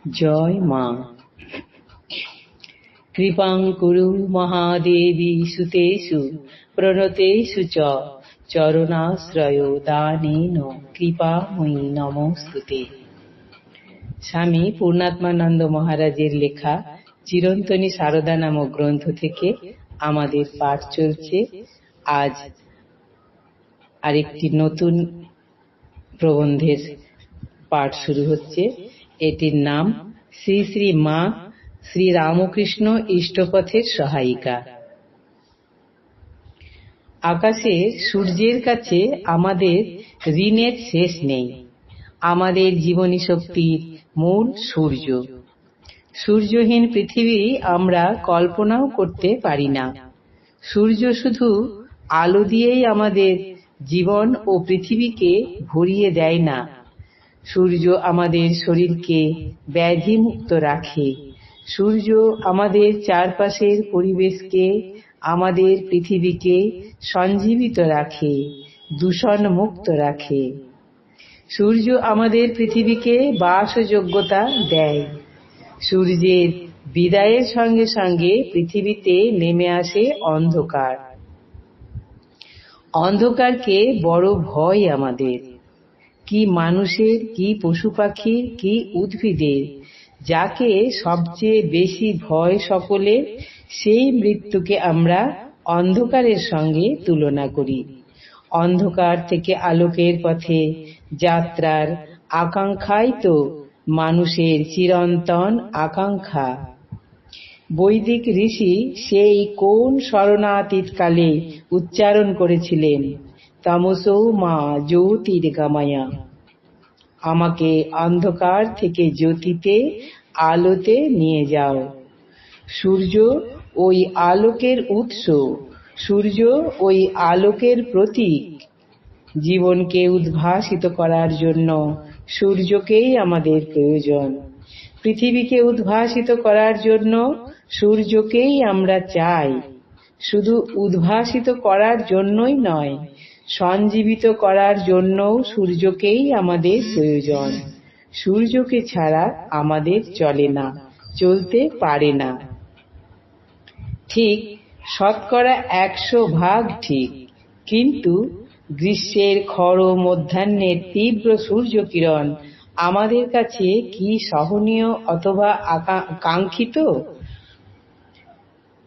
জয় মা। কৃপাং কুরু মহাদেবী সুতেষু প্রণতেষু চ চরণাশ্রয় দানেন কৃপাময়ী নমস্তুতে। স্বামী পূর্ণাত্মানন্দ মহারাজের লেখা চিরন্তনী সারদা নামক গ্রন্থ থেকে আমাদের পাঠ চলছে। আজ আরেকটি নতুন প্রবন্ধের পাঠ শুরু হচ্ছে। এটির নাম শ্রী শ্রী মা শ্রী রামকৃষ্ণ ইষ্টপথের সহায়িকা। আকাশের সূর্যের কাছে আমাদের ঋণের শেষ নেই। আমাদের জীবনী শক্তির মূল সূর্য। সূর্যহীন পৃথিবী আমরা কল্পনাও করতে পারি না। সূর্য শুধু আলো দিয়েই আমাদের জীবন ও পৃথিবীকে ভরিয়ে দেয় না। সূর্য আমাদের শরীরকে ব্যাধিমুক্ত রাখে। সূর্য আমাদের চারপাশের পরিবেশকে, আমাদের পৃথিবীকে সঞ্জীবিত রাখে, দূষণ মুক্ত রাখে। সূর্য আমাদের পৃথিবীকে বাসযোগ্যতা দেয়। সূর্যের বিদায়ের সঙ্গে সঙ্গে পৃথিবীতে নেমে আসে অন্ধকার। অন্ধকারকে বড় ভয় আমাদের। কি মানুষের, কি পশু পাখির, কি উদ্ভিদের, যাকে সবচেয়ে বেশি ভয় সকলে, সেই মৃত্যুকে আমরা অন্ধকারের সঙ্গে তুলনা করি। অন্ধকার থেকে আলোকের পথে যাত্রার আকাঙ্ক্ষাই তো মানুষের চিরন্তন আকাঙ্ক্ষা। বৈদিক ঋষি সেই কোন শরণাতীত কালে উচ্চারণ করেছিলেন, তমসো মা জ্যোতির্গময়া। আমাকে অন্ধকার থেকে জ্যোতিতে, আলোতে নিয়ে যাও। সূর্য ওই আলোকের উৎস, সূর্য ওই আলোকের প্রতীক। জীবনকে উদ্ভাসিত করার জন্য সূর্যকেই আমাদের প্রয়োজন। পৃথিবীকে উদ্ভাসিত করার জন্য সূর্যকেই আমরা চাই। শুধু উদ্ভাসিত করার জন্যই নয়, সঞ্জীবিত করার জন্যও সূর্যকেই আমাদের প্রয়োজন। সূর্যকে ছাড়া আমাদের চলে না, চলতে পারে না। ঠিক, শতকরা 100% ঠিক। কিন্তু গ্রীষ্মের খর মধ্যাহ্নের তীব্র সূর্যকিরণ আমাদের কাছে কি সহনীয় অথবা কাঙ্ক্ষিত?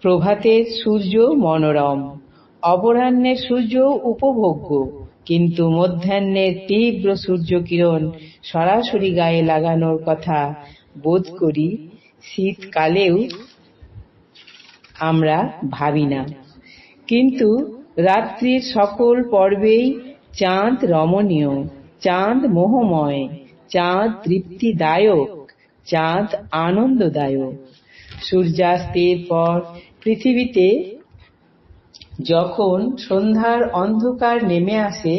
প্রভাতের সূর্য মনোরম, অপরাহ্নের সূর্য উপভোগ্য, কিন্তু মধ্যাহ্নের তীব্র সূর্যকিরণ সরাসরি গায়ে লাগানোর কথা বোধ করি শীতকালেও আমরা ভাবি না। কিন্তু রাত্রির সকল পর্বেই চাঁদ রমণীয়, চাঁদ মোহময়, চাঁদ তৃপ্তিদায়ক, চাঁদ আনন্দদায়ক। সূর্যাস্তের পর পৃথিবীতে যখন সন্ধ্যার অন্ধকার নেমে আসে,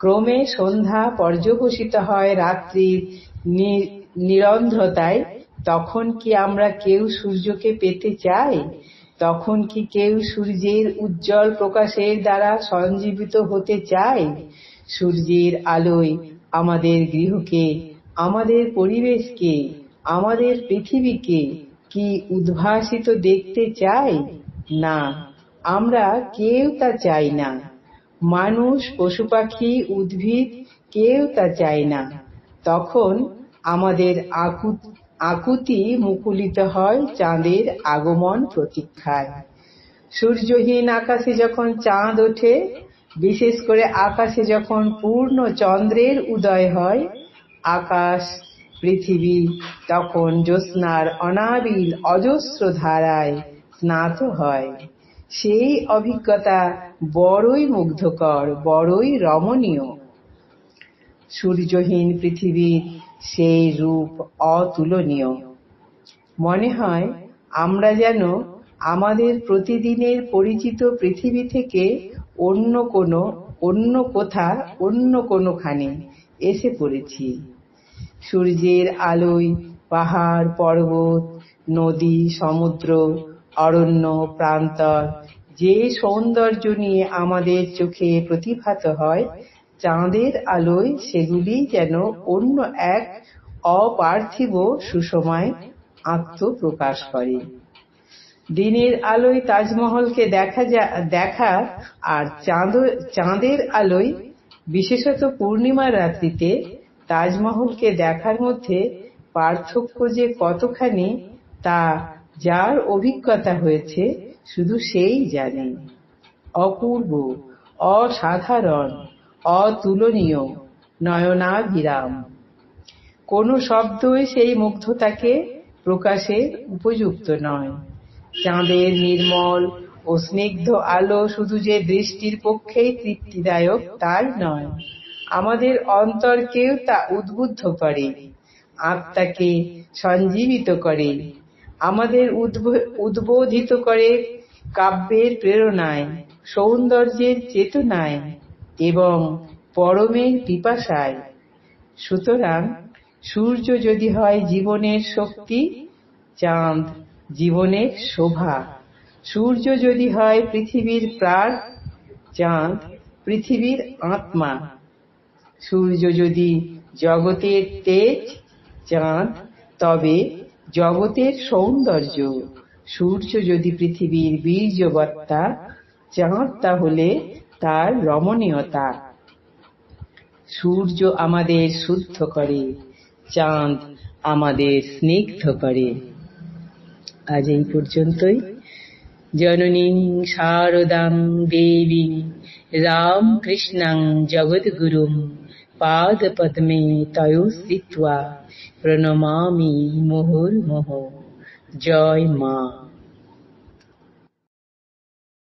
ক্রমে সন্ধ্যা পর্যবসিত হয় রাত্রির নিরন্ধ্রতায়, তখন কি আমরা কেউ সূর্যকে পেতে চাই? তখন কি কেউ সূর্যের উজ্জ্বল প্রকাশের দ্বারা সঞ্জীবিত হতে চায়? সূর্যের আলোয় আমাদের গৃহকে, আমাদের পরিবেশকে, আমাদের পৃথিবীকে কি উদ্ভাসিত দেখতে চাই? না, আমরা কেউ তা চাই না। মানুষ, পশু পাখি, উদ্ভিদ কেউ তা চায় না। তখন আমাদের আকুতি মুকুলিত হয় চাঁদের আগমন প্রতীক্ষায়। সূর্যহীন আকাশে যখন চাঁদ ওঠে, বিশেষ করে আকাশে যখন পূর্ণ চন্দ্রের উদয় হয়, আকাশ, পৃথিবী তখন জ্যোৎস্নার অনাবিল অজস্র ধারায় স্নাত হয়। সেই অভিজ্ঞতা বড়ই মুগ্ধকর, বড়ই রমণীয়। সূর্যহীন পৃথিবীর সেই রূপ অতুলনীয়। মনে হয় আমরা যেন আমাদের প্রতিদিনের পরিচিত পৃথিবী থেকে অন্য কোনোখানে এসে পড়েছি। সূর্যের আলোয় পাহাড়, পর্বত, নদী, সমুদ্র, অরণ্য, প্রান্তর যে সৌন্দর্য নিয়ে আমাদের চোখে প্রতিভাত হয়, চাঁদের আলোয় সেগুলি যেন অন্য এক অপার্থিব সুষমায় আত্মপ্রকাশ করে। দিনের আলোয় তাজমহলকে দেখা আর চাঁদের আলোয়, বিশেষত পূর্ণিমার রাত্রিতে তাজমহলকে দেখার মধ্যে পার্থক্য যে কতখানি, তা যার অভিজ্ঞতা হয়েছে শুধু সেই জানে। অপূর্ব, অসাধারণ, অতুলনীয়, নয়নাভিরাম। কোনো শব্দই সেই মুগ্ধতাকে প্রকাশের উপযুক্ত নয়। চাঁদের নির্মল ও স্নিগ্ধ আলো শুধু যে দৃষ্টির পক্ষেই তৃপ্তিদায়ক তাই নয়, আমাদের অন্তরকেও তা উদ্বুদ্ধ করে, আত্মাকে সঞ্জীবিত করে, আমাদের উদ্বোধিত করে কাব্যের প্রেরণায়, সৌন্দর্যের চেতনায় এবং পরমের পিপাসায়। সুতরাং সূর্য যদি হয় জীবনের শক্তি, চাঁদ জীবনের শোভা। সূর্য যদি হয় পৃথিবীর প্রাণ, চাঁদ পৃথিবীর আত্মা। সূর্য যদি জগতের তেজ, চাঁদ তবে জগতের সৌন্দর্য। সূর্য যদি পৃথিবীর বীর্যবত্তা, চাঁদ তাহলে তার রমণীয়তা। সূর্য আমাদের শুদ্ধ করে, চাঁদ আমাদের স্নিগ্ধ করে। আজ এই পর্যন্তই। জননীং শারদাং দেবীং রামকৃষ্ণং জগদ্গুরুং পাদপদ্মে তয়ো স্থিত্বা প্রণমামি মুহুর্মুহুঃ। জয় মা।